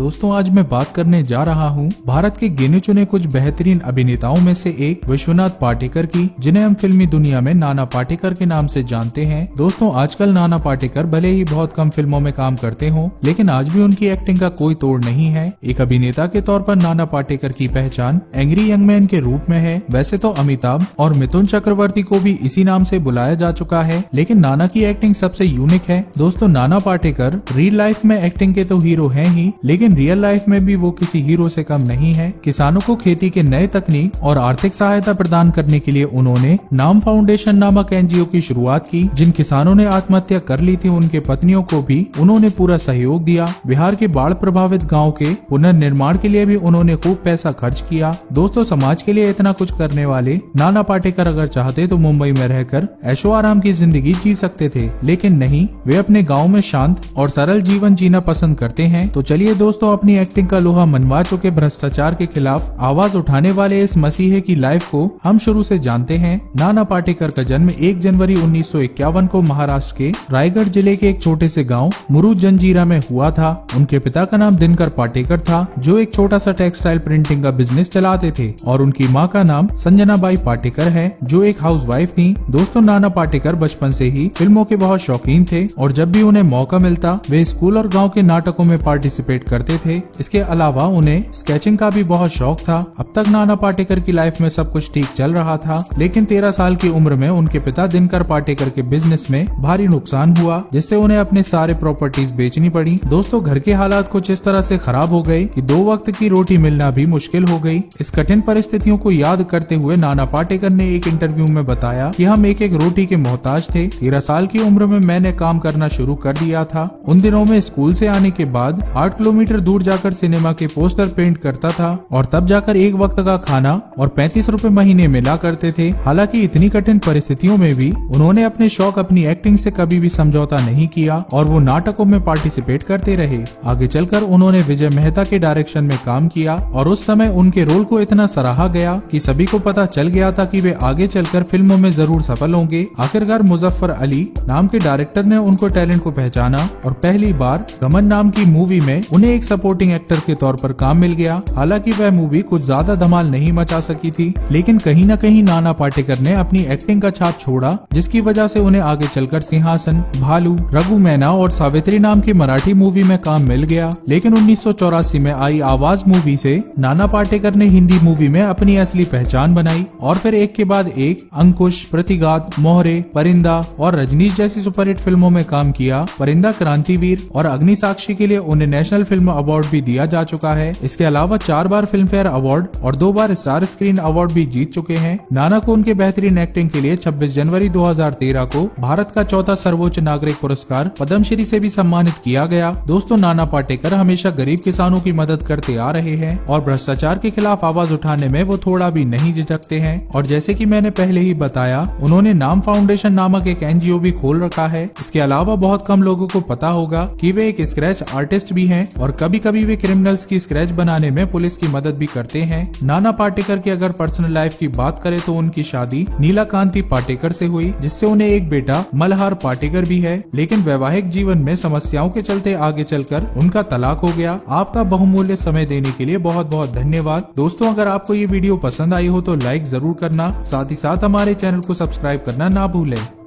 दोस्तों आज मैं बात करने जा रहा हूँ भारत के गिने चुने कुछ बेहतरीन अभिनेताओं में से एक विश्वनाथ पाटेकर की, जिन्हें हम फिल्मी दुनिया में नाना पाटेकर के नाम से जानते हैं। दोस्तों आजकल नाना पाटेकर भले ही बहुत कम फिल्मों में काम करते हों, लेकिन आज भी उनकी एक्टिंग का कोई तोड़ नहीं है। एक अभिनेता के तौर पर नाना पाटेकर की पहचान एंग्री यंग मैन के रूप में है। वैसे तो अमिताभ और मिथुन चक्रवर्ती को भी इसी नाम से बुलाया जा चुका है, लेकिन नाना की एक्टिंग सबसे यूनिक है। दोस्तों नाना पाटेकर रियल लाइफ में एक्टिंग के तो हीरो हैं ही, लेकिन रियल लाइफ में भी वो किसी हीरो से कम नहीं है। किसानों को खेती के नए तकनीक और आर्थिक सहायता प्रदान करने के लिए उन्होंने नाम फाउंडेशन नामक एनजीओ की शुरुआत की। जिन किसानों ने आत्महत्या कर ली थी उनके पत्नियों को भी उन्होंने पूरा सहयोग दिया। बिहार के बाढ़ प्रभावित गाँव के पुनर्निर्माण के लिए भी उन्होंने खूब पैसा खर्च किया। दोस्तों समाज के लिए इतना कुछ करने वाले नाना पाटेकर अगर चाहते तो मुंबई में रहकर ऐशो आराम की जिंदगी जी सकते थे, लेकिन नहीं, वे अपने गाँव में शांत और सरल जीवन जीना पसंद करते हैं। तो चलिए दोस्तों अपनी एक्टिंग का लोहा मनवा चुके भ्रष्टाचार के खिलाफ आवाज उठाने वाले इस मसीहे की लाइफ को हम शुरू से जानते हैं। नाना पाटेकर का जन्म 1 जनवरी 1951 को महाराष्ट्र के रायगढ़ जिले के एक छोटे से गांव मुरू जंजीरा में हुआ था। उनके पिता का नाम दिनकर पाटेकर था, जो एक छोटा सा टेक्सटाइल प्रिंटिंग का बिजनेस चलाते थे, और उनकी माँ का नाम संजना बाई पाटेकर है, जो एक हाउसवाइफ थी। दोस्तों नाना पाटेकर बचपन से ही फिल्मों के बहुत शौकीन थे और जब भी उन्हें मौका मिलता वे स्कूल और गाँव के नाटकों में पार्टिसिपेट करते थे। इसके अलावा उन्हें स्केचिंग का भी बहुत शौक था। अब तक नाना पाटेकर की लाइफ में सब कुछ ठीक चल रहा था, लेकिन 13 साल की उम्र में उनके पिता दिनकर पाटेकर के बिजनेस में भारी नुकसान हुआ, जिससे उन्हें अपने सारे प्रॉपर्टीज बेचनी पड़ी। दोस्तों घर के हालात कुछ इस तरह से खराब हो गए कि 2 वक्त की रोटी मिलना भी मुश्किल हो गई। इस कठिन परिस्थितियों को याद करते हुए नाना पाटेकर ने एक इंटरव्यू में बताया कि हम एक एक रोटी के मोहताज थे। 13 साल की उम्र में मैंने काम करना शुरू कर दिया था। उन दिनों में स्कूल से आने के बाद 8 किलोमीटर दूर जाकर सिनेमा के पोस्टर पेंट करता था और तब जाकर एक वक्त का खाना और 35 रुपए महीने मिला करते थे। हालांकि इतनी कठिन परिस्थितियों में भी उन्होंने अपने शौक अपनी एक्टिंग से कभी भी समझौता नहीं किया और वो नाटकों में पार्टिसिपेट करते रहे। आगे चलकर उन्होंने विजय मेहता के डायरेक्शन में काम किया और उस समय उनके रोल को इतना सराहा गया कि सभी को पता चल गया था कि वे आगे चलकर फिल्मों में जरूर सफल होंगे। आखिरकार मुजफ्फर अली नाम के डायरेक्टर ने उनको टैलेंट को पहचाना और पहली बार गमन नाम की मूवी में उन्हें एक सपोर्टिंग एक्टर के तौर पर काम मिल गया। हालांकि वह मूवी कुछ ज्यादा धमाल नहीं मचा सकी थी, लेकिन कहीं न कहीं नाना पाटेकर ने अपनी एक्टिंग का छाप छोड़ा, जिसकी वजह से उन्हें आगे चलकर सिंहासन, भालू, रघु मैना और सावित्री नाम की मराठी मूवी में काम मिल गया। लेकिन 1984 में आई आवाज मूवी से नाना पाटेकर ने हिंदी मूवी में अपनी असली पहचान बनाई और फिर एक के बाद एक अंकुश, प्रतिघात, मोहरे, परिंदा और रजनीश जैसी सुपरहिट फिल्मों में काम किया। परिंदा, क्रांतिवीर और अग्निसाक्षी के लिए उन्हें नेशनल फिल्म अवार्ड भी दिया जा चुका है। इसके अलावा 4 बार फिल्म फेयर अवार्ड और 2 बार स्टार स्क्रीन अवार्ड भी जीत चुके हैं। नाना को उनके बेहतरीन एक्टिंग के लिए 26 जनवरी 2013 को भारत का 4था सर्वोच्च नागरिक पुरस्कार पद्मश्री से भी सम्मानित किया गया। दोस्तों नाना पाटेकर हमेशा गरीब किसानों की मदद करते आ रहे हैं और भ्रष्टाचार के खिलाफ आवाज उठाने में वो थोड़ा भी नहीं झिझकते हैं। और जैसे कि मैंने पहले ही बताया, उन्होंने नाम फाउंडेशन नामक एक एनजीओ भी खोल रखा है। इसके अलावा बहुत कम लोगों को पता होगा कि वे एक स्क्रैच आर्टिस्ट भी हैं और कभी कभी वे क्रिमिनल्स की स्क्रैच बनाने में पुलिस की मदद भी करते हैं। नाना पाटेकर की अगर पर्सनल लाइफ की बात करें तो उनकी शादी नीला कांति पाटेकर से हुई, जिससे उन्हें एक बेटा मल्हार पाटेकर भी है, लेकिन वैवाहिक जीवन में समस्याओं के चलते आगे चलकर उनका तलाक हो गया। आपका बहुमूल्य समय देने के लिए बहुत बहुत धन्यवाद। दोस्तों अगर आपको ये वीडियो पसंद आई हो तो लाइक जरूर करना, साथ ही साथ हमारे चैनल को सब्सक्राइब करना ना भूलें।